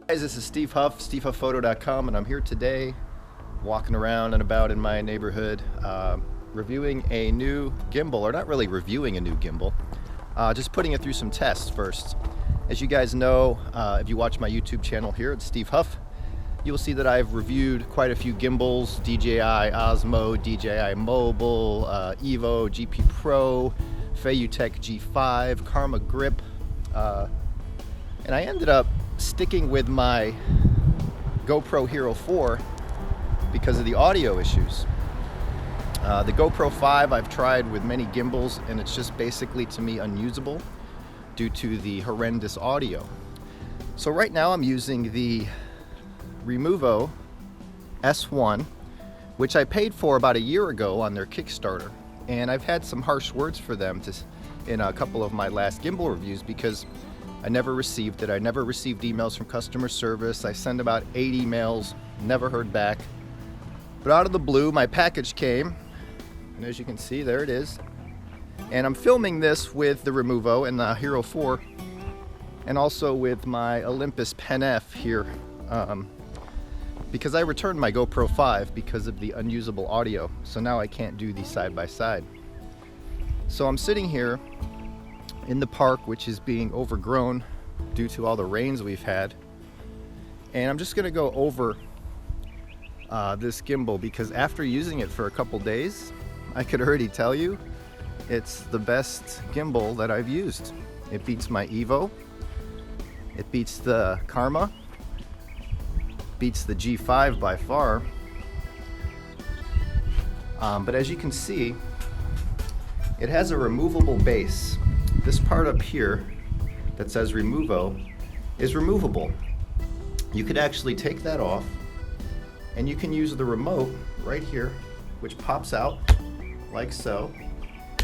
Guys, this is Steve Huff, SteveHuffPhoto.com, and I'm here today walking around and about in my neighborhood reviewing a new gimbal, or not really reviewing a new gimbal, just putting it through some tests first. As you guys know, if you watch my YouTube channel here at Steve Huff, you will see that I've reviewed quite a few gimbals: DJI Osmo, DJI Mobile, Evo, GP Pro, Feiyutech G5, Karma Grip, and I ended up sticking with my GoPro Hero 4 because of the audio issues. The GoPro 5 I've tried with many gimbals, and it's just basically, to me, unusable due to the horrendous audio. So right now I'm using the Removo S1, which I paid for about a year ago on their Kickstarter, and I've had some harsh words for them in a couple of my last gimbal reviews because I never received it. I never received emails from customer service. I sent about 8 emails, never heard back. But out of the blue, my package came, and as you can see, there it is. And I'm filming this with the Removo and the Hero 4, and also with my Olympus Pen F here, because I returned my GoPro 5 because of the unusable audio. So now I can't do these side by side. So I'm sitting here in the park, which is being overgrown due to all the rains we've had, and I'm just gonna go over this gimbal because after using it for a couple days, I could already tell you it's the best gimbal that I've used. It beats my Evo, it beats the Karma, beats the G5 by far. But as you can see, it has a removable base. This part up here that says Removo is removable. You could actually take that off, and you can use the remote right here, which pops out like so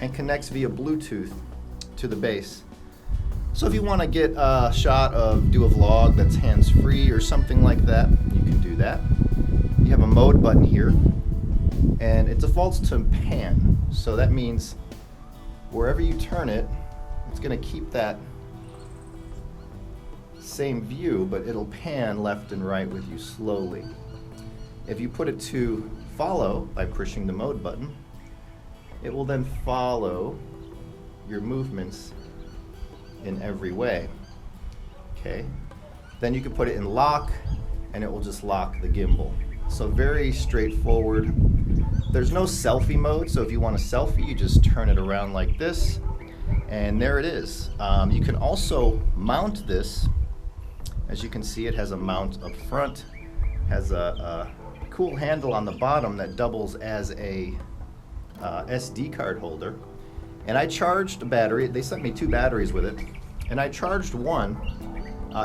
and connects via Bluetooth to the base. So if you want to get a shot do a vlog that's hands-free or something like that, you can do that. You have a mode button here, and it defaults to pan. So that means wherever you turn it, it's going to keep that same view, but it'll pan left and right with you slowly. If you put it to follow by pushing the mode button, it will then follow your movements in every way. Okay. Then you can put it in lock, and it will just lock the gimbal. So very straightforward. There's no selfie mode, so if you want a selfie, you just turn it around like this, and there it is. You can also mount this. As you can see, it has a mount up front, has a cool handle on the bottom that doubles as a SD card holder. And I charged a battery. They sent me 2 batteries with it, and I charged one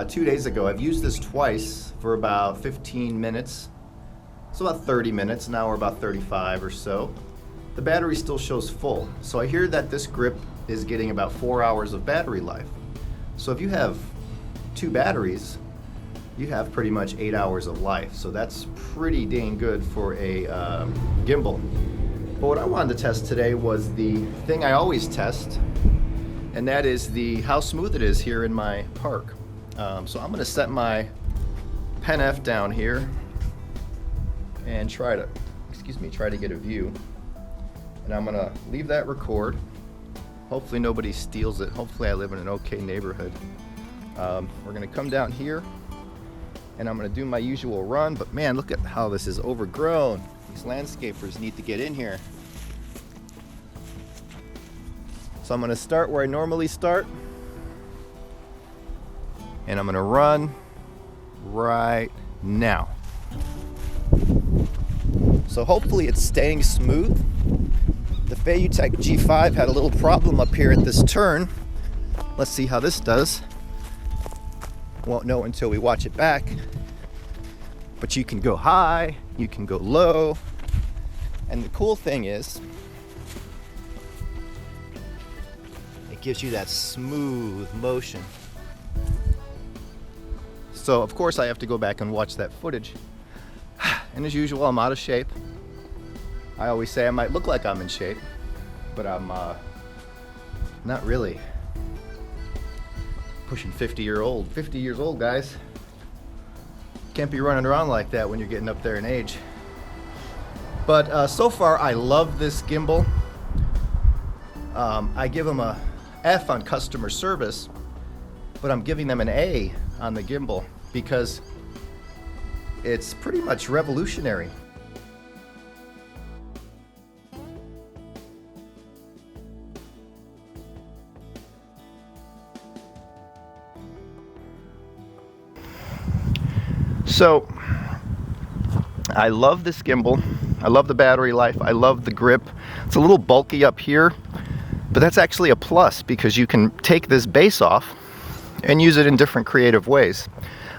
2 days ago. I've used this twice for about 15 minutes. So about 30 minutes, now we're about 35 or so. The battery still shows full. So I hear that this grip is getting about 4 hours of battery life. So if you have 2 batteries, you have pretty much 8 hours of life. So that's pretty dang good for a gimbal. But what I wanted to test today was the thing I always test, and that is how smooth it is here in my park. So I'm gonna set my Pen F down here and try to get a view. And I'm gonna leave that record. Hopefully nobody steals it. Hopefully I live in an okay neighborhood. We're gonna come down here, and I'm gonna do my usual run, but man, look at how this is overgrown. These landscapers need to get in here. So I'm gonna start where I normally start, and I'm gonna run right now. So hopefully it's staying smooth. The Feiyutech G5 had a little problem up here at this turn. Let's see how this does. Won't know until we watch it back. But you can go high, you can go low. And the cool thing is, it gives you that smooth motion. So of course I have to go back and watch that footage. And as usual, I'm out of shape. I always say I might look like I'm in shape, but I'm not really. Pushing 50 years old, guys. Can't be running around like that when you're getting up there in age. But so far, I love this gimbal. I give them a F on customer service, but I'm giving them an A on the gimbal because it's pretty much revolutionary. So I love this gimbal. I love the battery life. I love the grip. It's a little bulky up here, but that's actually a plus because you can take this base off and use it in different creative ways.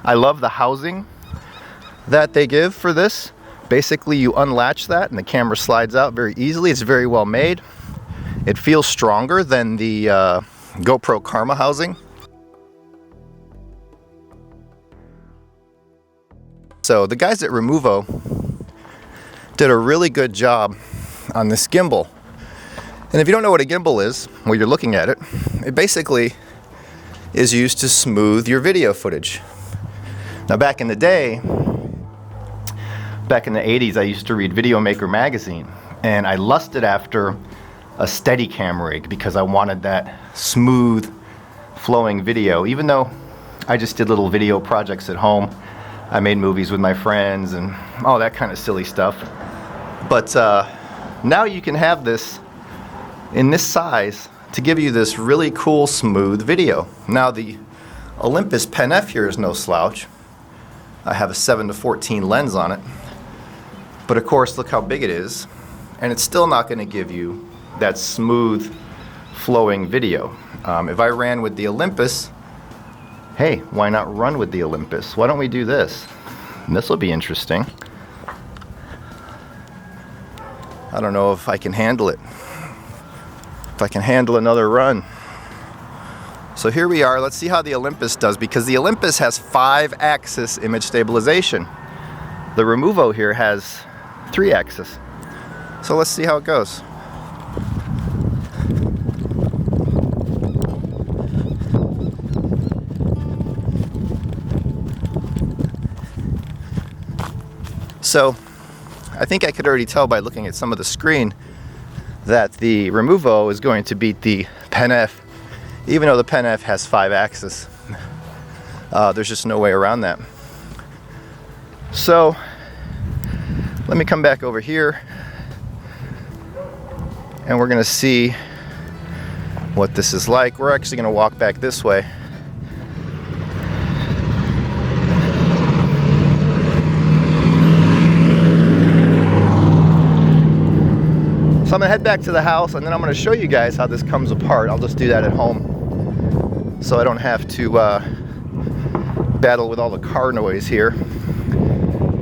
I love the housing that they give for this. Basically, you unlatch that and the camera slides out very easily. It's very well made. It feels stronger than the GoPro Karma housing. So the guys at Removo did a really good job on this gimbal. And if you don't know what a gimbal is, well, you're looking at it, it basically is used to smooth your video footage. Now back in the day, back in the 80s, I used to read Video Maker magazine, and I lusted after a Steadicam rig because I wanted that smooth flowing video. Even though I just did little video projects at home, I made movies with my friends and all that kind of silly stuff. But now you can have this in this size to give you this really cool, smooth video. Now the Olympus Pen F here is no slouch. I have a 7-14 lens on it. But of course, look how big it is. And it's still not going to give you that smooth, flowing video. If I ran with the Olympus, hey, why not run with the Olympus? Why don't we do this? This will be interesting. I don't know if I can handle it. If I can handle another run. So here we are. Let's see how the Olympus does, because the Olympus has 5-axis image stabilization. The Removo here has 3-axis. So let's see how it goes. So I think I could already tell by looking at some of the screen that the Removo is going to beat the Pen F, even though the Pen F has 5-axis. There's just no way around that. So let me come back over here and we're gonna see what this is like. We're actually gonna walk back this way. So I'm gonna head back to the house and then I'm gonna show you guys how this comes apart. I'll just do that at home so I don't have to battle with all the car noise here.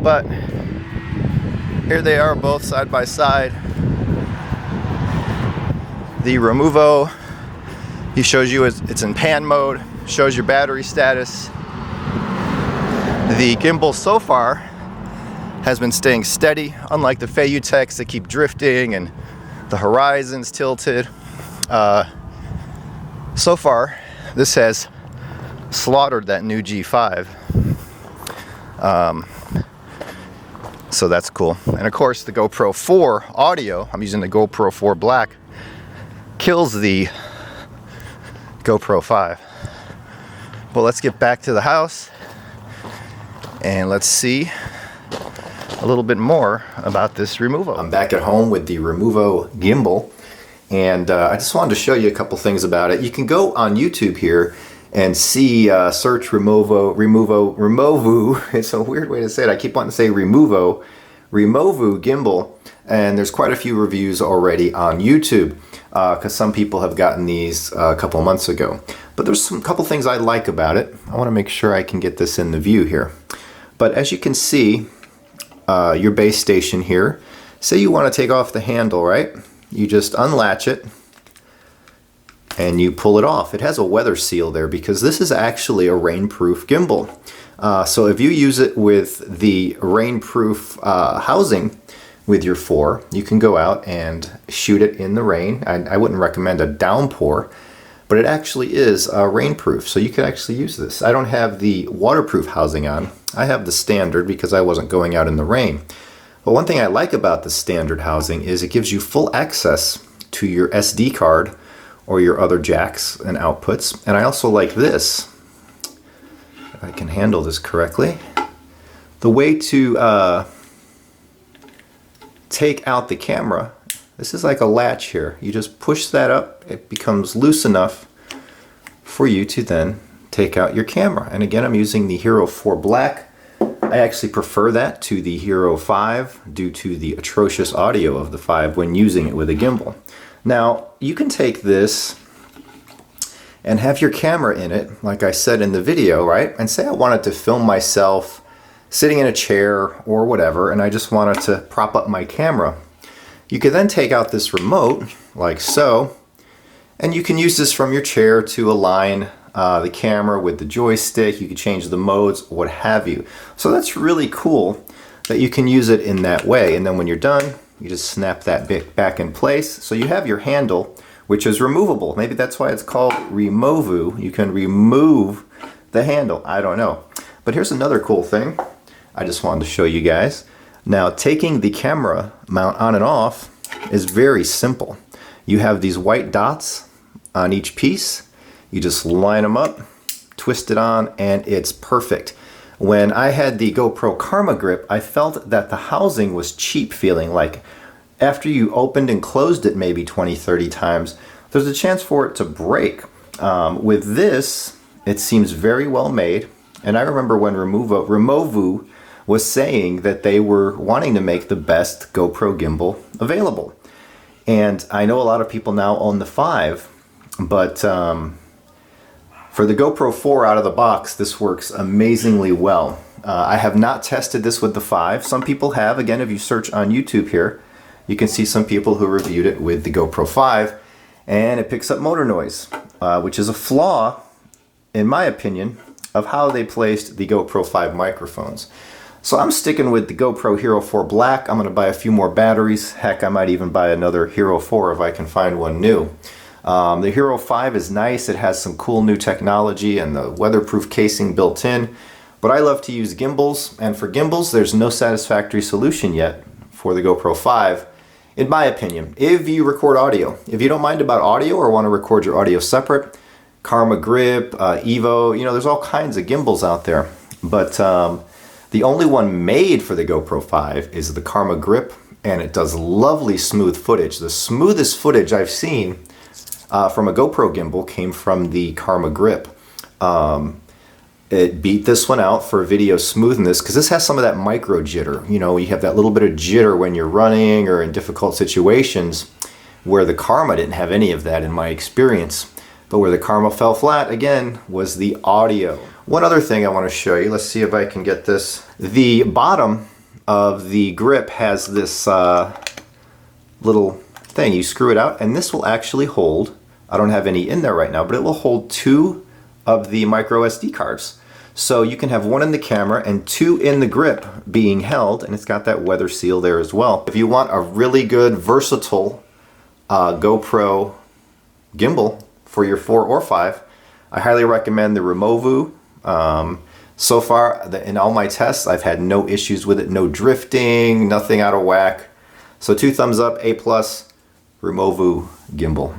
But here they are, both side by side. The Removo, he shows you it's in pan mode, shows your battery status. The gimbal so far has been staying steady, unlike the Feiyutechs that keep drifting and the horizon's tilted. So far, this has slaughtered that new G5. So that's cool. And of course, the GoPro 4 audio, I'm using the GoPro 4 Black, kills the GoPro 5. Well, let's get back to the house and let's see a little bit more about this Removo. I'm back at home with the Removo gimbal, and I just wanted to show you a couple things about it. You can go on YouTube here and see, search Removo. It's a weird way to say it. I keep wanting to say Removo gimbal, and there's quite a few reviews already on YouTube because some people have gotten these a couple months ago. But there's a couple things I like about it. I want to make sure I can get this in the view here. But as you can see, your base station here, say you want to take off the handle, right? You just unlatch it and you pull it off. It has a weather seal there because this is actually a rainproof gimbal. So if you use it with the rainproof housing with your 4, you can go out and shoot it in the rain. I wouldn't recommend a downpour, but it actually is rainproof, so you can actually use this. I don't have the waterproof housing on. I have the standard because I wasn't going out in the rain. But one thing I like about the standard housing is it gives you full access to your SD card or your other jacks and outputs. And I also like this, if I can handle this correctly, the way to take out the camera. This is like a latch here. You just push that up, it becomes loose enough for you to then take out your camera. And again, I'm using the Hero 4 Black. I actually prefer that to the Hero 5 due to the atrocious audio of the 5 when using it with a gimbal. Now, you can take this and have your camera in it, like I said in the video, right? And say I wanted to film myself sitting in a chair or whatever, and I just wanted to prop up my camera. You could then take out this remote, like so, and you can use this from your chair to align the camera with the joystick. You can change the modes, what have you. So that's really cool that you can use it in that way. And then when you're done, you just snap that bit back in place. So you have your handle, which is removable. Maybe that's why it's called Removu. You can remove the handle. I don't know. But here's another cool thing I just wanted to show you guys. Now, taking the camera mount on and off is very simple. You have these white dots on each piece. You just line them up, twist it on, and it's perfect. When I had the GoPro Karma Grip, I felt that the housing was cheap feeling. Like after you opened and closed it maybe 20, 30 times, there's a chance for it to break. With this, it seems very well made. And I remember when Removu was saying that they were wanting to make the best GoPro gimbal available. And I know a lot of people now own the 5, but for the GoPro 4 out of the box, this works amazingly well. I have not tested this with the 5. Some people have. Again, if you search on YouTube here, you can see some people who reviewed it with the GoPro 5, and it picks up motor noise, which is a flaw, in my opinion, of how they placed the GoPro 5 microphones. So I'm sticking with the GoPro Hero 4 Black. I'm going to buy a few more batteries. Heck, I might even buy another Hero 4 if I can find one new. The Hero 5 is nice. It has some cool new technology and the weatherproof casing built in. But I love to use gimbals, and for gimbals, there's no satisfactory solution yet for the GoPro 5, in my opinion. If you record audio, if you don't mind about audio or want to record your audio separate, Karma Grip, Evo, you know, there's all kinds of gimbals out there. But the only one made for the GoPro 5 is the Karma Grip, and it does lovely smooth footage. The smoothest footage I've seen from a GoPro gimbal came from the Karma Grip. It beat this one out for video smoothness because this has some of that micro jitter. You know, you have that little bit of jitter when you're running or in difficult situations, where the Karma didn't have any of that in my experience. But where the Karma fell flat, again, was the audio. One other thing I want to show you, let's see if I can get this. The bottom of the grip has this little thing. You screw it out, and this will actually hold, I don't have any in there right now, but it will hold 2 of the micro SD cards. So you can have 1 in the camera and 2 in the grip being held, and it's got that weather seal there as well. If you want a really good, versatile GoPro gimbal for your 4 or 5, I highly recommend the Removu. So far, in all my tests, I've had no issues with it, no drifting, nothing out of whack. So 2 thumbs up, A+, Removu gimbal.